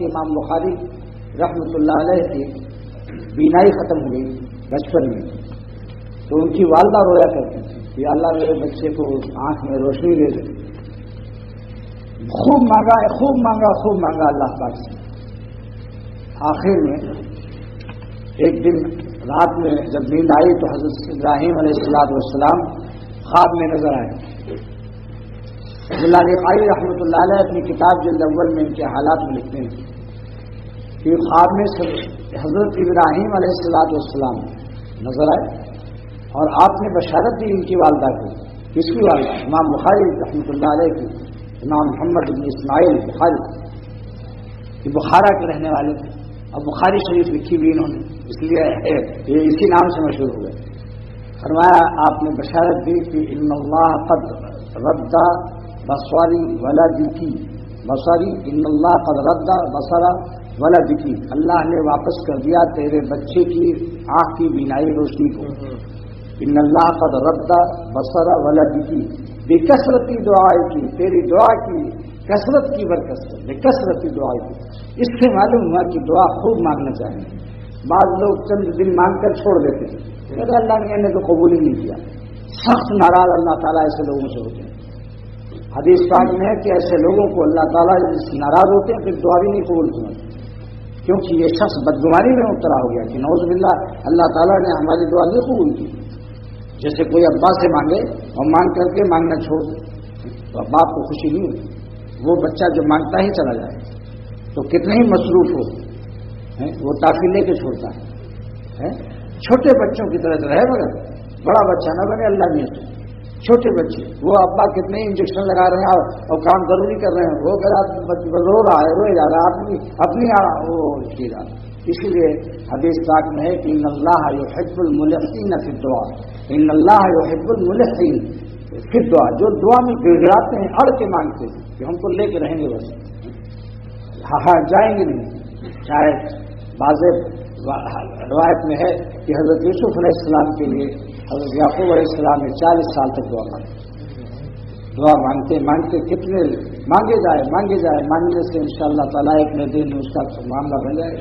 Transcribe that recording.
کہ امام بخاری رحمۃ اللہ علیہ کی بینائی ختم ہو گئی بچپن میں، تو ان کی والدہ رویا کرتی تھی کہ اللہ میرے بچے کو آنکھ میں روشنی دے دے. خوب مانگا خوب مانگا اللہ پاک سے. آخر میں ایک دن رات میں جب نیند آئی تو حضرت ابراہیم علیہ السلام خواب میں نظر آئے. اللہ علیہ رحمۃ اللہ علیہ اپنی کتاب جلد اول میں ان کے حالات میں لکھتے ہیں کہ خواب میں حضرت ابراہیم علیہ السلام نظر آئے اور آپ نے بشارت دی ان کی والدہ کو. کس کی والدہ؟ امام بخاری رحمۃ اللہ علیہ کی، امام محمد بن اسماعیل بخاری، یہ بخارا کے رہنے والے تھے اور بخاری شریف لکھی بھی انہوں نے، اس لیے یہ اسی نام سے مشہور ہوئے. فرمایا آپ نے بشارت دی کہ ان اللہ قد رد بصری ولدکی، بصری ان اللہ قد رد بصر ولدکی، اللہ نے واپس کر دیا تیرے بچے کی آنکھ کی بینائی روشنی کو. ان اللہ قد رد بصر ولدکی بکثرت دعائے کی، تیری دعا کی کثرت کی برکت سے، بکثرت دعائے کی. اس سے معلوم ہوا کہ دعا خوب مانگنا چاہیے. بعض لوگ چند دن مانگ کر چھوڑ دیتے ہیں، لیکن اللہ نے تو قبول ہی نہیں کیا. سخت ناراض اللہ تعالیٰ ایسے لوگوں سے ہوتے ہیں. حدیث پاک میں ہے کہ ایسے لوگوں کو اللہ تعالیٰ ناراض ہوتے ہیں پھر دعا بھی نہیں قبول کرتے، کیونکہ یہ شخص بدگمانی میں مبتلا ہو گیا کہ نعوذ باللہ اللہ تعالیٰ نے ہماری دعا نہیں قبول کی. جیسے کوئی ابا سے مانگے اور مانگ کر کے مانگنا چھوڑ دے تو باپ کو خوشی نہیں ہوتی. وہ بچہ جو مانگتا ہی چلا جائے تو کتنے ہی مصروف ہو وہ ٹافی لے کے چھوڑتا ہے. چھوٹے بچوں کی طرح رہے مگر بڑا بچہ نہ بنے اللہ نے. چھوٹے بچے وہ ابا کتنے ہی انجیکشن لگا رہے ہیں اور کام ضروری کر رہے ہیں، وہ اگر رو رہا ہے روئے جا رہا ہے اپنی وہ کی جا رہا. اسی لیے حدیث پاک میں ہے کہ ان اللہ یحب الملحین فی الدعاء، ان اللہ یحب الملحین فی الدعاء، جو دعا میں گڑگڑاتے ہیں اڑ کے مانگتے ہیں کہ ہم کو لے کے رہیں گے بس ہاں جائیں گے نہیں. چاہے بعض روایت میں ہے کہ حضرت یوسف علیہ السلام کے لیے حضرت یعقوب علیہ السلام نے 40 سال تک دعا مانگتے کتنے مانگے جائے مانگنے سے انشاءاللہ تعالیٰ ایک دن میں اس کا معاملہ بن جائے.